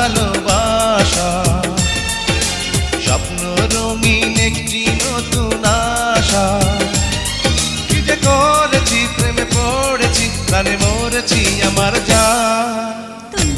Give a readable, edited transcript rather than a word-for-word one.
ভালোবাসা, স্বপ্ন রঙিন একটি নতুন আশা। কি যে করেছি, প্রেমে পড়েছি, প্রাণে মরেছি আমার জান।